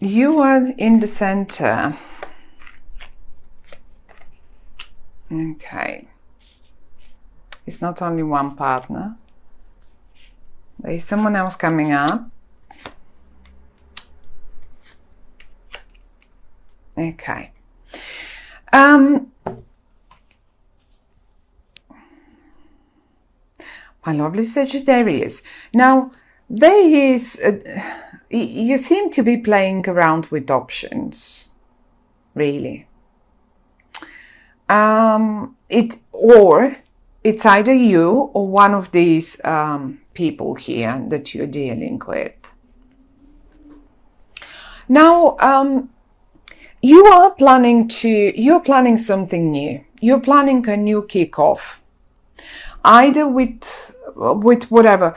You are in the center. Okay. It's not only one partner. There is someone else coming up. Okay. My lovely Sagittarius. Now, there is, you seem to be playing around with options, really. It's either you or one of these people here that you're dealing with. Now, you're planning something new. You're planning a new kickoff, either with whoever,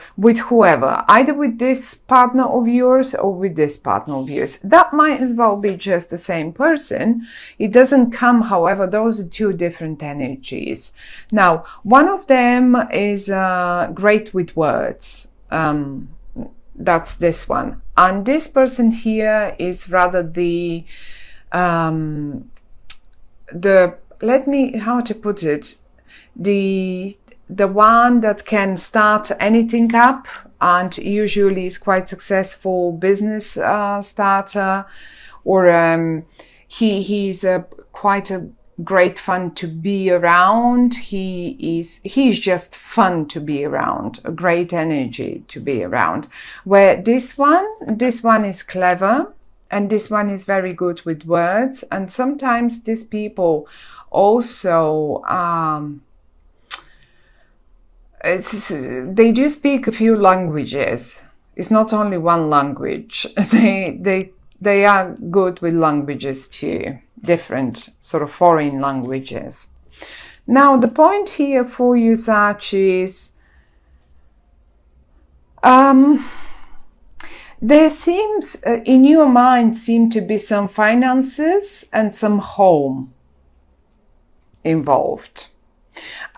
either with this partner of yours or with this partner of yours. That might as well be just the same person. It doesn't come, however, those are two different energies. Now, one of them is great with words. That's this one. And this person here is rather how to put it, the one that can start anything up and usually is quite successful business starter, or he's quite a great fun to be around. He's just fun to be around, a great energy to be around. Where this one is clever, and this one is very good with words, and sometimes these people also they do speak a few languages. It's not only one language. They are good with languages too, different sort of foreign languages. Now, the point here for you, Sag, is there seems in your mind seem to be some finances and some home involved.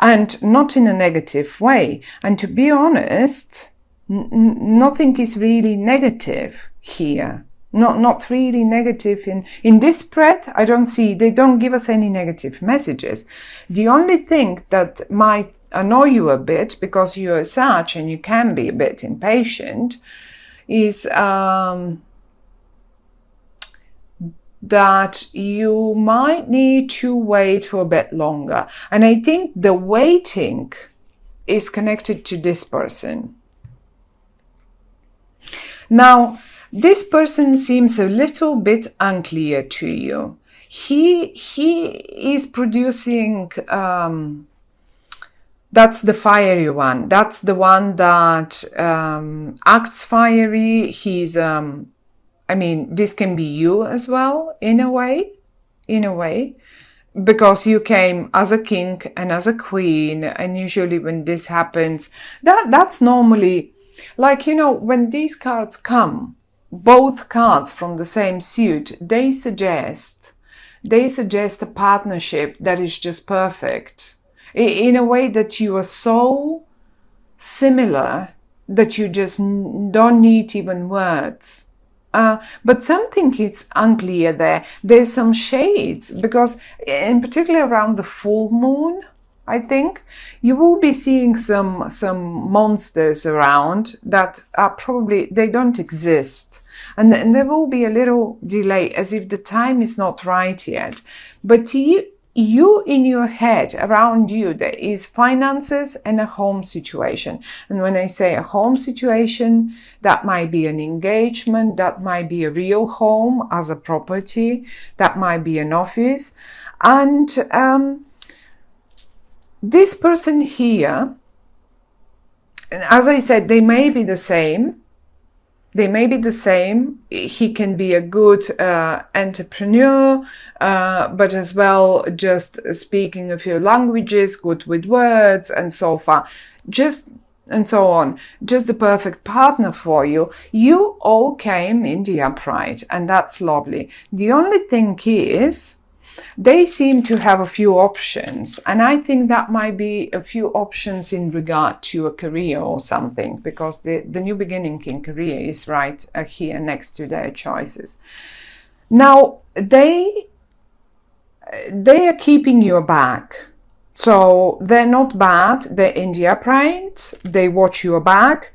And not in a negative way. And to be honest, nothing is really negative here. Not really negative in this spread. I don't see, they don't give us any negative messages. The only thing that might annoy you a bit, because you're a Sag and you can be a bit impatient, is that you might need to wait for a bit longer. And I think the waiting is connected to this person. Now, this person seems a little bit unclear to you. He is producing, that's the fiery one. That's the one that acts fiery. He's this can be you as well, in a way, because you came as a king and as a queen, and usually when this happens, that's normally, like, when these cards come, both cards from the same suit, they suggest a partnership that is just perfect, in a way that you are so similar that you just don't need even words. But something is unclear there. There's some shades, because in particular around the full moon, I think, you will be seeing some monsters around that are probably, they don't exist. And there will be a little delay, as if the time is not right yet. But you in your head, around you, there is finances and a home situation. And when I say a home situation, that might be an engagement, that might be a real home as a property, that might be an office. And this person here, as I said, they may be the same. He can be a good entrepreneur, but as well just speaking a few languages, good with words, and so far, and so on. Just the perfect partner for you. You all came in the upright, and that's lovely. The only thing is they seem to have a few options, and I think that might be a few options in regard to a career or something, because the new beginning in career is right here next to their choices. Now they are keeping you back. So they're not bad, they're in the upright, they watch your back,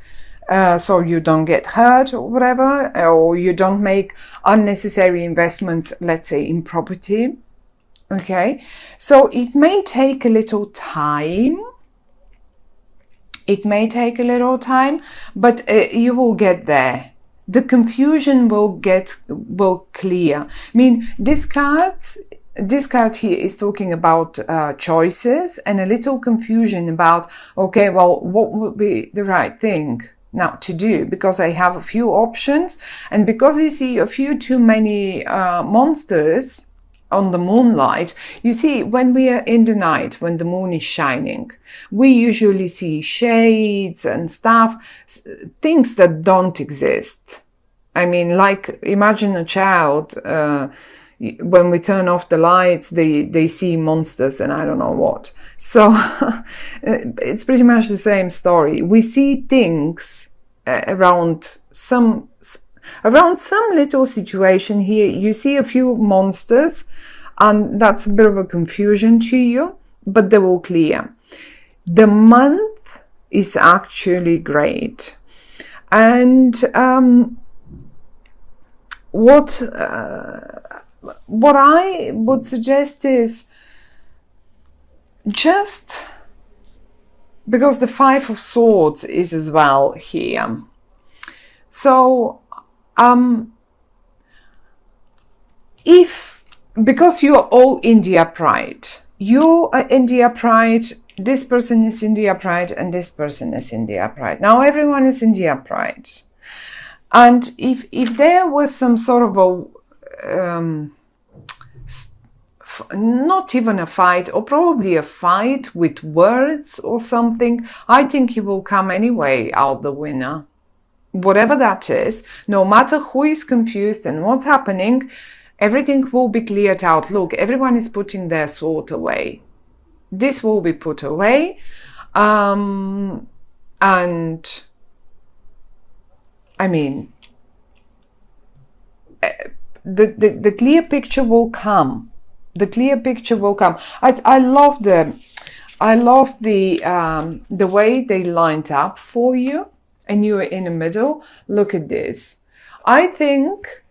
so you don't get hurt or whatever, or you don't make unnecessary investments, let's say in property. Okay, so it may take a little time. It may take a little time, but you will get there. The confusion will clear. I mean, this card here is talking about choices and a little confusion about, okay, well, what would be the right thing now to do, because I have a few options, and because you see a few too many monsters on the moonlight. You see, when we are in the night, when the moon is shining, we usually see shades and stuff, things that don't exist. I mean, like, imagine a child, when we turn off the lights, they see monsters and I don't know what. So it's pretty much the same story. We see things around some little situation here. You see a few monsters, and that's a bit of a confusion to you, but they will clear. The month is actually great. And what I would suggest is, just because the Five of Swords is as well here. So because you are all in the upright, you are in the upright, this person is in the upright, and this person is in the upright. Now everyone is in the upright. And if there was some sort of a not even a fight, or probably a fight with words or something, I think you will come anyway out the winner. Whatever that is, no matter who is confused and what's happening, everything will be cleared out. Look, everyone is putting their sword away. This will be put away. And I mean, the clear picture will come. The clear picture will come. I love the way they lined up for you, and you are in the middle. Look at this. I think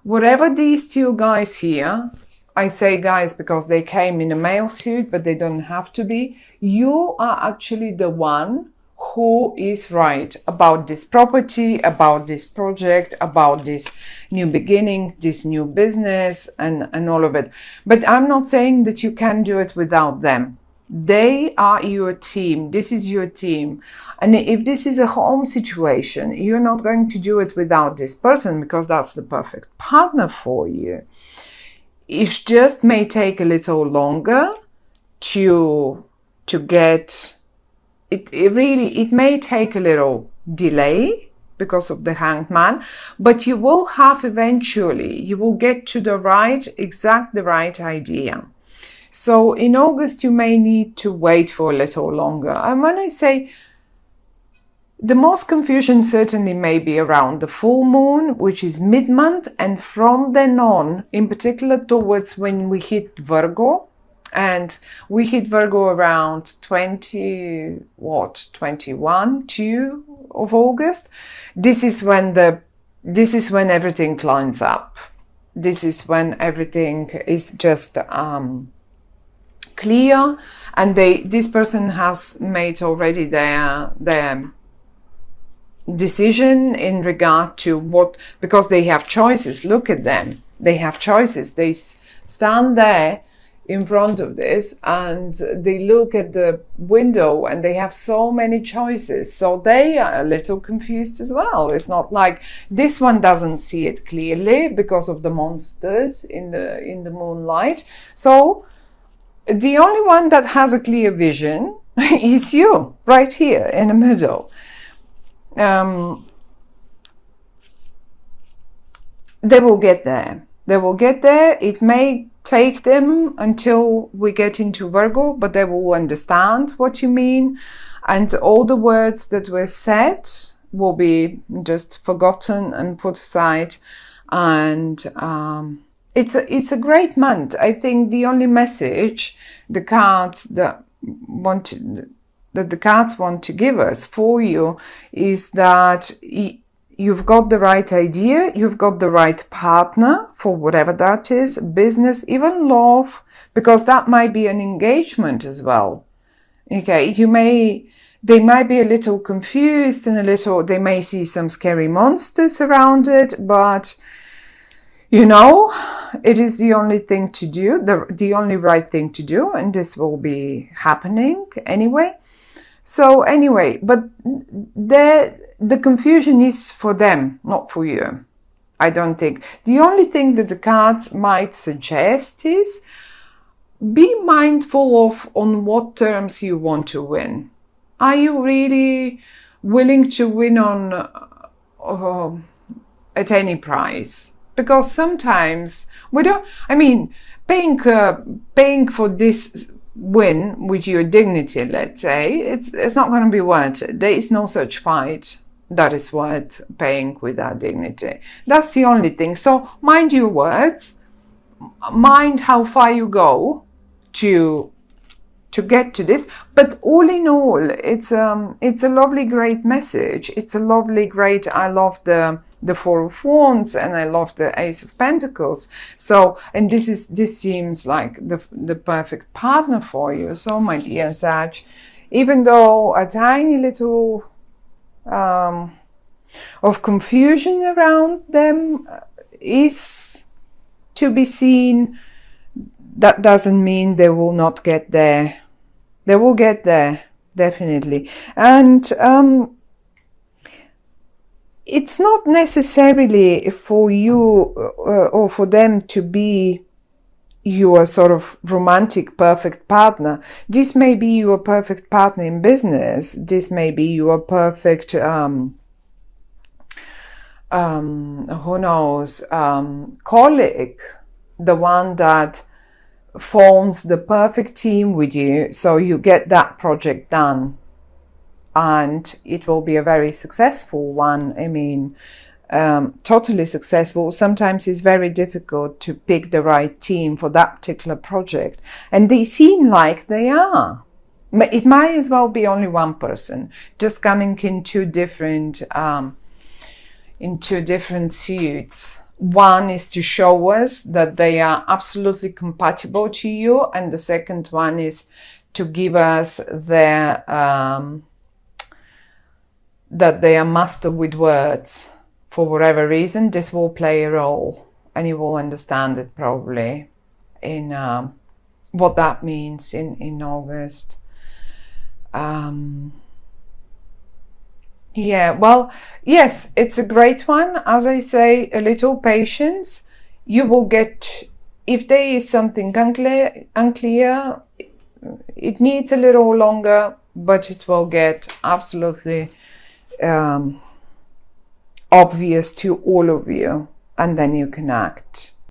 whatever these two guys here, I say guys because they came in a male suit, but they don't have to be. You are actually the one who is right about this property, about this project, about this new beginning, this new business, and all of it. But I'm not saying that you can do it without them. They are your team. This is your team. And if this is a home situation, you're not going to do it without this person, because that's the perfect partner for you. It just may take a little longer to get it may take a little delay because of the Hanged Man, but you will have eventually, you will get to the right idea. So in August, you may need to wait for a little longer. And when I say the most confusion certainly may be around the full moon, which is mid-month, and from then on, in particular towards when we hit Virgo, and we hit Virgo around 2 of August. This is when everything lines up. This is when everything is just clear, and this person has made already their decision in regard to what, because they have choices. Look at them. They have choices. They stand there in front of this and they look at the window and they have so many choices, so they are a little confused as well. It's not like this one doesn't see it clearly because of the monsters in the moonlight. So the only one that has a clear vision is you, right here in the middle. They will get there. They will get there. It may take them until we get into Virgo, but they will understand what you mean. And all the words that were said will be just forgotten and put aside. And it's a great month. I think the only message the cards the cards want to give us for you is that you've got the right idea, you've got the right partner for whatever that is, business, even love, because that might be an engagement as well. Okay, they might be a little confused and they may see some scary monsters around it, but you know, it is the only thing to do, the only right thing to do, and this will be happening anyway. So anyway, but the confusion is for them, not for you. I don't think. The only thing that the cards might suggest is be mindful of on what terms you want to win. Are you really willing to win on at any price? Because sometimes we don't. I mean, paying for this win with your dignity, let's say, it's not going to be worth it. There is no such fight that is worth paying with our dignity. That's the only thing. So mind your words, mind how far you go to get to this. But all in all, it's a lovely, great message. It's a lovely, great. I love the Four of Wands, and I love the Ace of Pentacles. So, and this seems like the perfect partner for you. So, my dear Sag, even though a tiny little of confusion around them is to be seen, that doesn't mean they will not get there. They will get there, definitely. And it's not necessarily for you or for them to be your sort of romantic perfect partner. This may be your perfect partner in business. This may be your perfect, who knows, colleague, the one that forms the perfect team with you, so you get that project done. And it will be a very successful one. I mean, totally successful. Sometimes it's very difficult to pick the right team for that particular project. And they seem like they are. It might as well be only one person, just coming in two different suits. One is to show us that they are absolutely compatible to you. And the second one is to give us their... that they are master with words. For whatever reason, this will play a role, and you will understand it probably in what that means in August. Yeah, well, yes, it's a great one. As I say, a little patience. You will get, if there is something unclear, it needs a little longer, but it will get absolutely obvious to all of you, and then you can act.